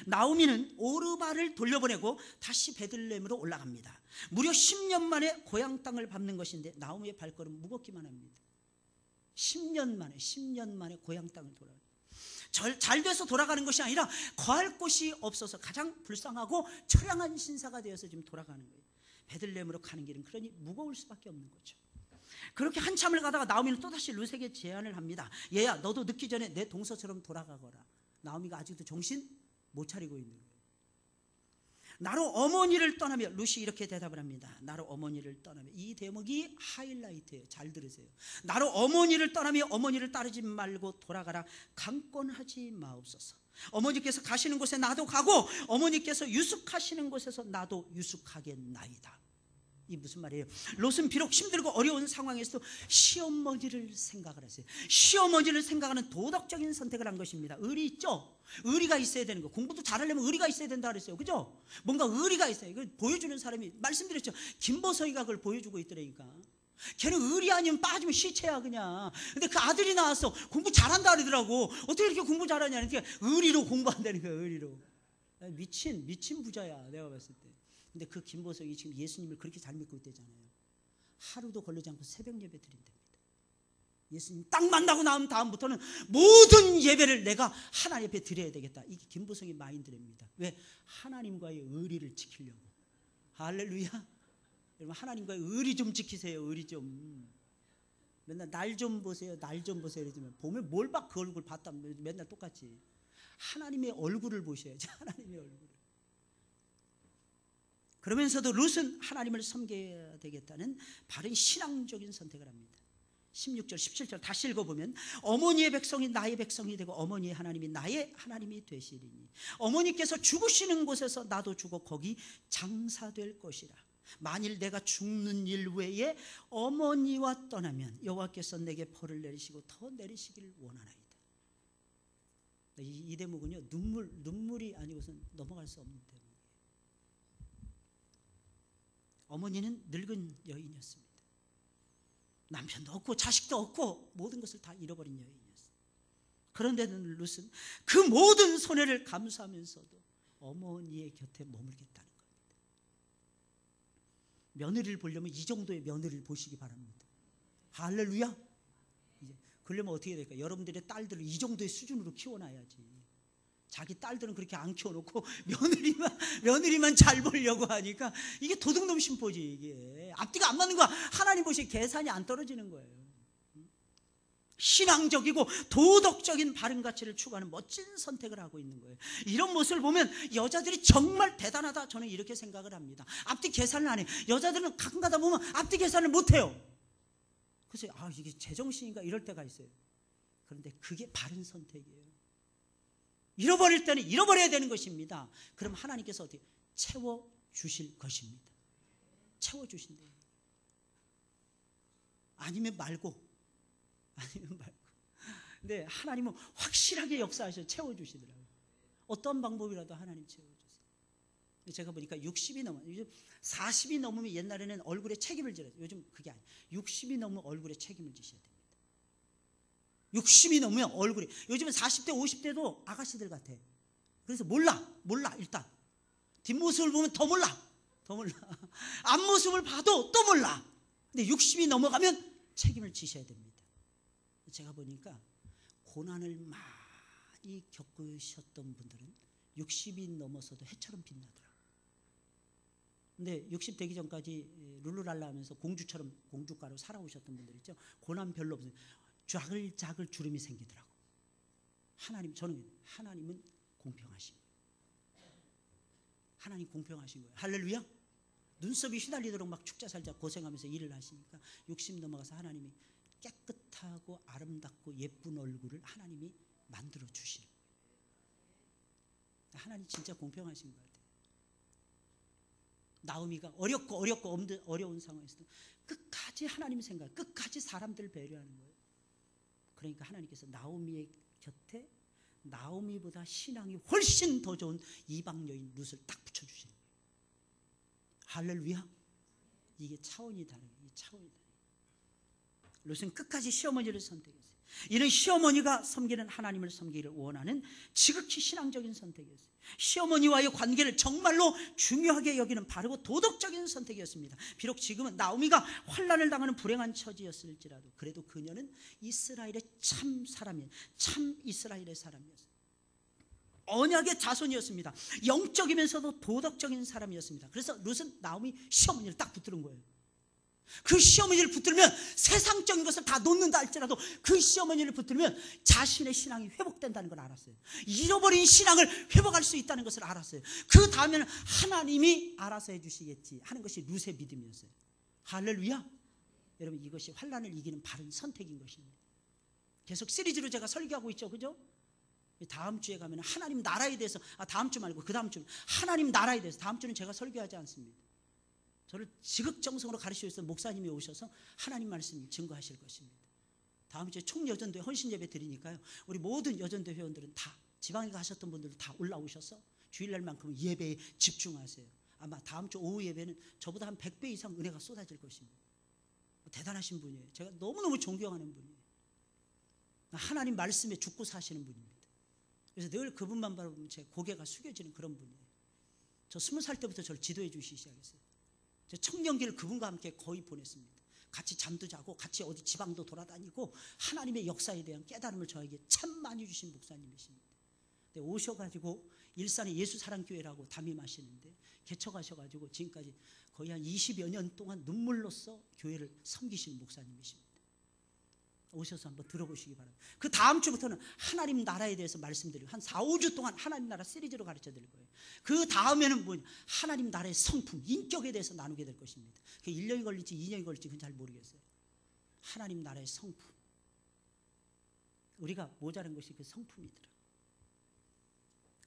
나오미는 오르바를 돌려보내고 다시 베들레헴으로 올라갑니다. 무려 10년 만에 고향 땅을 밟는 것인데 나오미의 발걸음 무겁기만 합니다. 10년 만에 고향 땅을 돌아요. 잘 돼서 돌아가는 것이 아니라 거할 곳이 없어서 가장 불쌍하고 처량한 신사가 되어서 지금 돌아가는 거예요. 베들레헴으로 가는 길은 그러니 무거울 수밖에 없는 거죠. 그렇게 한참을 가다가 나오미는 또다시 룻에게 제안을 합니다. 얘야, 너도 늦기 전에 내 동서처럼 돌아가거라. 나오미가 아직도 정신 못 차리고 있는 거예요. 나로 어머니를 떠나며, 룻이 이렇게 대답을 합니다. 나로 어머니를 떠나며. 이 대목이 하이라이트예요. 잘 들으세요. 나로 어머니를 떠나며 어머니를 따르지 말고 돌아가라. 강권하지 마옵소서. 어머니께서 가시는 곳에 나도 가고 어머니께서 유숙하시는 곳에서 나도 유숙하겠나이다. 이 무슨 말이에요? 롯은 비록 힘들고 어려운 상황에서도 시어머니를 생각을 했어요. 시어머니를 생각하는 도덕적인 선택을 한 것입니다. 의리 있죠? 의리가 있어야 되는 거. 공부도 잘하려면 의리가 있어야 된다 그랬어요. 그죠? 뭔가 의리가 있어요. 이걸 보여주는 사람이, 말씀드렸죠. 김보서이가 그걸 보여주고 있더라니까. 걔는 의리 아니면 빠지면 시체야 그냥. 근데 그 아들이 나와서 공부 잘한다 그러더라고. 어떻게 이렇게 공부 잘하냐. 그러니까 의리로 공부한다는 거야. 의리로. 미친 부자야 내가 봤을 때. 근데 그 김보석이 지금 예수님을 그렇게 잘 믿고 있대잖아요. 하루도 걸리지 않고 새벽 예배 드린답니다. 예수님 딱 만나고 나면 다음부터는 모든 예배를 내가 하나님 앞에 드려야 되겠다. 이게 김보석의 마인드랍니다. 왜? 하나님과의 의리를 지키려고. 할렐루야. 여러분 하나님과의 의리 좀 지키세요. 의리 좀. 맨날 날 좀 보세요. 날 좀 보세요. 이러지만 보면 뭘 봐. 그 얼굴 봤다 맨날 똑같이. 하나님의 얼굴을 보셔야지. 하나님의 얼굴을. 그러면서도 롯은 하나님을 섬겨야 되겠다는 바른 신앙적인 선택을 합니다. 16절 17절 다시 읽어보면 어머니의 백성이 나의 백성이 되고 어머니의 하나님이 나의 하나님이 되시리니 어머니께서 죽으시는 곳에서 나도 죽어 거기 장사될 것이라. 만일 내가 죽는 일 외에 어머니와 떠나면 여호와께서 내게 벌을 내리시고 더 내리시기를 원하나이다. 이 대목은요 눈물이 아니고선 넘어갈 수 없는 대목. 어머니는 늙은 여인이었습니다. 남편도 없고 자식도 없고 모든 것을 다 잃어버린 여인이었어요. 그런데 롯은 그 모든 손해를 감수하면서도 어머니의 곁에 머물겠다는 겁니다. 며느리를 보려면 이 정도의 며느리를 보시기 바랍니다. 할렐루야. 이제 그러려면 어떻게 될까요? 여러분들의 딸들을 이 정도의 수준으로 키워놔야지. 자기 딸들은 그렇게 안 키워놓고 며느리만 잘 보려고 하니까 이게 도둑놈 심보지. 이게 앞뒤가 안 맞는 거야. 하나님 보시기에 계산이 안 떨어지는 거예요. 신앙적이고 도덕적인 바른 가치를 추구하는 멋진 선택을 하고 있는 거예요. 이런 모습을 보면 여자들이 정말 대단하다. 저는 이렇게 생각을 합니다. 앞뒤 계산을 안 해. 여자들은 가끔 가다 보면 앞뒤 계산을 못 해요. 그래서 이게 제정신인가 이럴 때가 있어요. 그런데 그게 바른 선택이에요. 잃어버릴 때는 잃어버려야 되는 것입니다. 그럼 하나님께서 어떻게 채워주실 것입니다. 채워주신대요. 아니면 말고. 근데 하나님은 확실하게 역사하셔서 채워주시더라고요. 어떤 방법이라도 하나님 채워주세요. 제가 보니까 60이 넘어요. 요즘 40이 넘으면 옛날에는 얼굴에 책임을 져야 돼요. 요즘 그게 아니에요. 60이 넘으면 얼굴에 책임을 지셔야 돼요. 60이 넘으면 얼굴이, 요즘은 40대 50대도 아가씨들 같아. 그래서 몰라 일단 뒷모습을 보면 더 몰라 앞모습을 봐도 또 몰라. 근데 60이 넘어가면 책임을 지셔야 됩니다. 제가 보니까 고난을 많이 겪으셨던 분들은 60이 넘어서도 해처럼 빛나더라고요. 근데 60 되기 전까지 룰루랄라 하면서 공주처럼 공주가로 살아오셨던 분들 있죠. 고난 별로 없어요. 자글자글 주름이 생기더라고. 하나님은 공평하신 거예요. 하나님 공평하신 거예요. 할렐루야. 눈썹이 휘날리도록 막 축자살자 고생하면서 일을 하시니까 60 넘어가서 하나님이 깨끗하고 아름답고 예쁜 얼굴을 하나님이 만들어 주시는 거예요. 하나님 진짜 공평하신 것 같아요. 나오미가 어렵고 어려운 상황에서도 끝까지 하나님 생각, 끝까지 사람들을 배려하는 거예요. 그러니까 하나님께서 나오미의 곁에 나오미보다 신앙이 훨씬 더 좋은 이방 여인 룻을 딱 붙여주시는 거예요. 할렐루야. 이게 차원이 다르요. 룻은 끝까지 시어머니를 선택했어요. 이는 시어머니가 섬기는 하나님을 섬기기를 원하는 지극히 신앙적인 선택이었어요. 시어머니와의 관계를 정말로 중요하게 여기는 바르고 도덕적인 선택이었습니다. 비록 지금은 나오미가 환난을 당하는 불행한 처지였을지라도 그래도 그녀는 이스라엘의 참 사람이에요. 참 이스라엘의 사람이었어요. 언약의 자손이었습니다. 영적이면서도 도덕적인 사람이었습니다. 그래서 룻은 나오미 시어머니를 딱 붙드는 거예요. 그 시어머니를 붙들면 세상적인 것을 다 놓는다 할지라도 그 시어머니를 붙들면 자신의 신앙이 회복된다는 걸 알았어요. 잃어버린 신앙을 회복할 수 있다는 것을 알았어요. 그 다음에는 하나님이 알아서 해주시겠지 하는 것이 룻의 믿음이었어요. 할렐루야. 여러분 이것이 환난을 이기는 바른 선택인 것입니다. 계속 시리즈로 제가 설교하고 있죠. 그죠? 다음 주에 가면 하나님 나라에 대해서, 다음 주 말고 그 다음 주 하나님 나라에 대해서, 다음 주는 제가 설교하지 않습니다. 저를 지극정성으로 가르치고 있어서 목사님이 오셔서 하나님 말씀 증거하실 것입니다. 다음 주에 총여전도회 헌신 예배 드리니까요, 우리 모든 여전도 회원들은 다, 지방에 가셨던 분들도 다 올라오셔서 주일날만큼은 예배에 집중하세요. 아마 다음 주 오후 예배는 저보다 한 100배 이상 은혜가 쏟아질 것입니다. 대단하신 분이에요. 제가 너무너무 존경하는 분이에요. 하나님 말씀에 죽고 사시는 분입니다. 그래서 늘 그분만 바라보면 제 고개가 숙여지는 그런 분이에요. 저 20살 때부터 저를 지도해 주시기 시작했어요. 저 청년기를 그분과 함께 거의 보냈습니다. 같이 잠도 자고 같이 어디 지방도 돌아다니고 하나님의 역사에 대한 깨달음을 저에게 참 많이 주신 목사님이십니다. 근데 오셔가지고 일산에 예수사랑교회라고 담임하시는데 개척하셔가지고 지금까지 거의 한 20여 년 동안 눈물로써 교회를 섬기시는 목사님이십니다. 오셔서 한번 들어보시기 바랍니다. 그 다음 주부터는 하나님 나라에 대해서 말씀드리고 한 4, 5주 동안 하나님 나라 시리즈로 가르쳐 드릴 거예요. 그 다음에는 뭐냐, 하나님 나라의 성품, 인격에 대해서 나누게 될 것입니다. 그게 1년이 걸릴지 2년이 걸릴지 그건 잘 모르겠어요. 하나님 나라의 성품, 우리가 모자란 것이 그 성품이더라.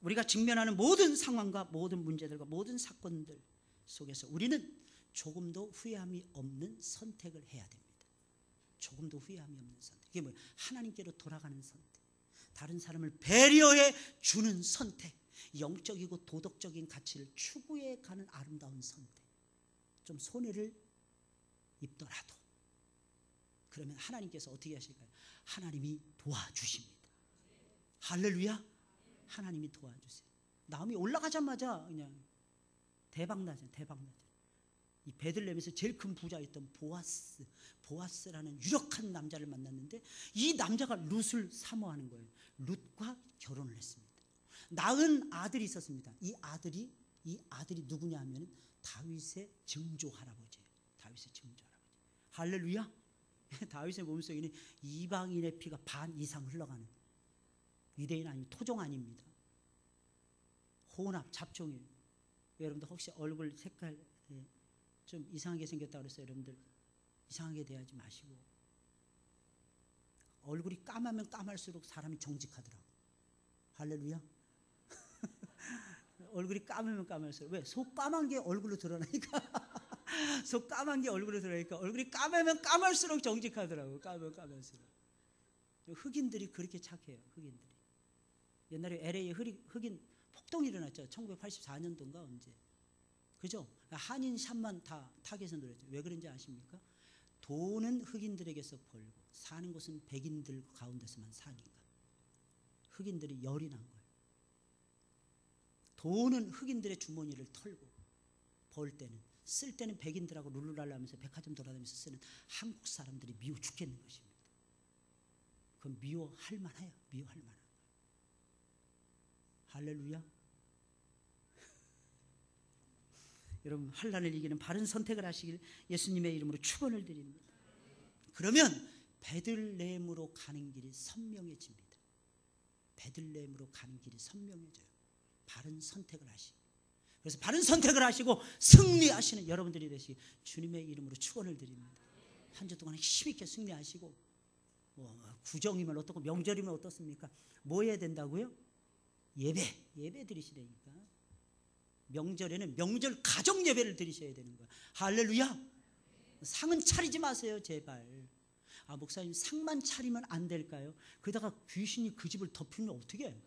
우리가 직면하는 모든 상황과 모든 문제들과 모든 사건들 속에서 우리는 조금도 후회함이 없는 선택을 해야 됩니다. 조금도 후회함이 없는 선택. 이게 뭐예요? 하나님께로 돌아가는 선택, 다른 사람을 배려해 주는 선택, 영적이고 도덕적인 가치를 추구해 가는 아름다운 선택. 좀 손해를 입더라도 그러면 하나님께서 어떻게 하실까요? 하나님이 도와주십니다. 할렐루야. 하나님이 도와주세요. 나음이 올라가자마자 그냥 대박나죠. 대박나죠. 이 베들레헴에서 제일 큰 부자였던 보아스라는 유력한 남자를 만났는데 이 남자가 룻을 사모하는 거예요. 룻과 결혼을 했습니다. 낳은 아들이 있었습니다. 이 아들이 누구냐 하면 다윗의 증조 할아버지예요. 다윗의 증조 할아버지. 할렐루야. 다윗의 몸속에는 이방인의 피가 반 이상 흘러가는 유대인 아니면 토종 아닙니다. 혼합 잡종이에요. 여러분들 혹시 얼굴 색깔 좀 이상하게 생겼다고 그래서 여러분들 이상하게 대하지 마시고, 얼굴이 까마면 까말수록 사람이 정직하더라고. 할렐루야. 얼굴이 까마면 까말수록, 왜? 속 까만 게 얼굴로 드러나니까. 속 까만 게 얼굴로 드러나니까 얼굴이 까마면 까말수록 정직하더라고. 까마면 까말수록. 흑인들이 그렇게 착해요. 흑인들이. 옛날에 LA에 흑인 폭동이 일어났죠. 1984년도인가 언제. 그죠? 한인 샵만 다 타겟에서 놀았죠. 왜 그런지 아십니까? 돈은 흑인들에게서 벌고 사는 곳은 백인들 가운데서만 사니까. 흑인들이 열이 난 거예요. 돈은 흑인들의 주머니를 털고 벌 때는, 쓸 때는 백인들하고 룰루랄라 하면서 백화점 돌아다니면서 쓰는 한국 사람들이 미워 죽겠는 것입니다. 그건 미워할 만해요. 미워할 만한 거예요. 할렐루야. 여러분, 환난을 이기는 바른 선택을 하시길 예수님의 이름으로 축원을 드립니다. 그러면 베들레헴으로 가는 길이 선명해집니다. 베들레헴으로 가는 길이 선명해져요. 바른 선택을 하시고. 그래서 바른 선택을 하시고 승리하시는 여러분들이 되시기 주님의 이름으로 축원을 드립니다. 한 주 동안 힘있게 승리하시고, 구정이면 어떻고 명절이면 어떻습니까? 뭐 해야 된다고요? 예배 드리시라니까. 명절에는 명절 가정 예배를 드리셔야 되는 거야. 할렐루야. 상은 차리지 마세요, 제발. 목사님, 상만 차리면 안 될까요? 그러다가 귀신이 그 집을 덮으면 어떻게 해?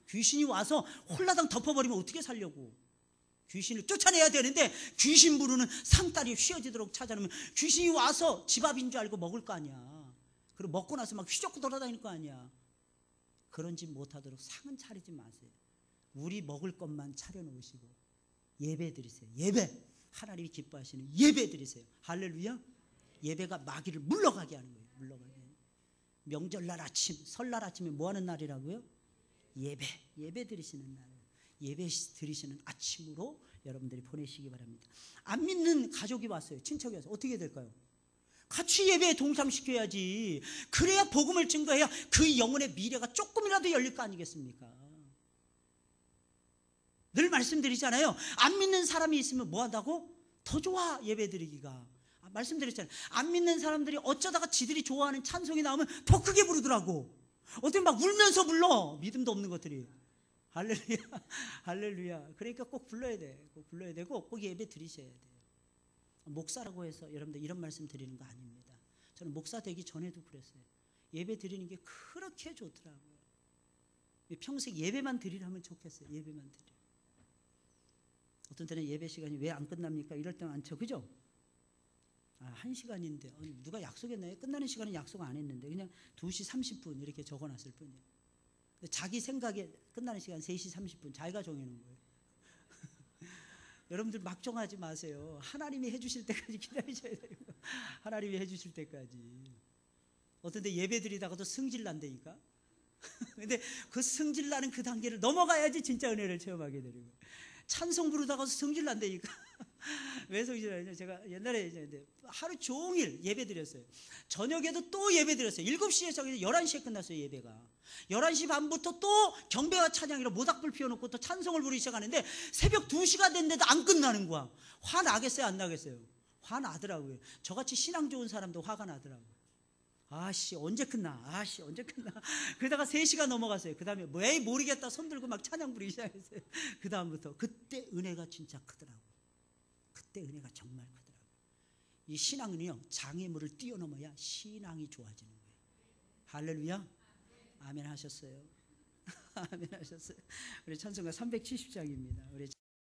귀신이 와서 홀라당 덮어버리면 어떻게 살려고? 귀신을 쫓아내야 되는데 귀신 부르는 상다리 휘어지도록 찾아놓으면 귀신이 와서 집 앞인 줄 알고 먹을 거 아니야. 그리고 먹고 나서 막 휘젓고 돌아다닐 거 아니야. 그런 짓 못하도록 상은 차리지 마세요. 우리 먹을 것만 차려놓으시고 예배 드리세요. 예배. 하나님이 기뻐하시는 예배 드리세요. 할렐루야. 예배가 마귀를 물러가게 하는 거예요. 물러가게. 명절날 아침, 설날 아침에 뭐 하는 날이라고요? 예배 드리시는 날. 예배 드리시는 아침으로 여러분들이 보내시기 바랍니다. 안 믿는 가족이 왔어요. 친척이 왔어요. 어떻게 될까요? 같이 예배에 동참시켜야지. 그래야 복음을 증거해야 그 영혼의 미래가 조금이라도 열릴 거 아니겠습니까? 늘 말씀드리잖아요. 안 믿는 사람이 있으면 뭐 한다고? 더 좋아, 예배 드리기가. 말씀드렸잖아요. 안 믿는 사람들이 어쩌다가 지들이 좋아하는 찬송이 나오면 더 크게 부르더라고. 어떻게 막 울면서 불러. 믿음도 없는 것들이. 할렐루야. 할렐루야. 그러니까 꼭 불러야 돼. 꼭 불러야 되고 꼭 예배 드리셔야 돼요. 목사라고 해서 여러분들 이런 말씀 드리는 거 아닙니다. 저는 목사 되기 전에도 그랬어요. 예배 드리는 게 그렇게 좋더라고요. 평생 예배만 드리라면 좋겠어요. 예배만 드려. 어떤 때는 예배 시간이 왜 안 끝납니까? 이럴 때는 많죠. 그죠? 1시간인데 누가 약속했나요? 끝나는 시간은 약속 안 했는데 그냥 2시 30분 이렇게 적어놨을 뿐이에요. 자기 생각에 끝나는 시간 3시 30분 자기가 정해놓은 거예요. 여러분들 막 정하지 마세요. 하나님이 해주실 때까지 기다리셔야 돼요. 하나님이 해주실 때까지. 어떤 데 예배 드리다가도 승질 난다니까. 근데 그 승질 나는 그 단계를 넘어가야지 진짜 은혜를 체험하게 되는 거예요. 찬송 부르다가도 승질 난다니까. 왜 성질 나냐? 제가 옛날에 이제 하루 종일 예배 드렸어요. 저녁에도 또 예배 드렸어요. 7시에 저기 11시에 끝났어요. 예배가 11시 반부터 또 경배와 찬양이라 모닥불 피워놓고 또 찬송을 부르기 시작하는데 새벽 2시가 됐는데도 안 끝나는 거야. 화나겠어요? 안 나겠어요? 화나더라고요. 저같이 신앙 좋은 사람도 화가 나더라고요. 아씨 언제 끝나? 아씨 언제 끝나? 그러다가 3시가 넘어갔어요. 그 다음에 왜 모르겠다 손 들고 막 찬양 부르기 시작했어요. 그 다음부터 그때 은혜가 진짜 크더라고요. 그때 은혜가 정말 크더라고요. 이 신앙은요 장애물을 뛰어넘어야 신앙이 좋아지는 거예요. 할렐루야. 아멘 하셨어요. 아멘 하셨어요. 우리 찬송가 370장입니다. 우리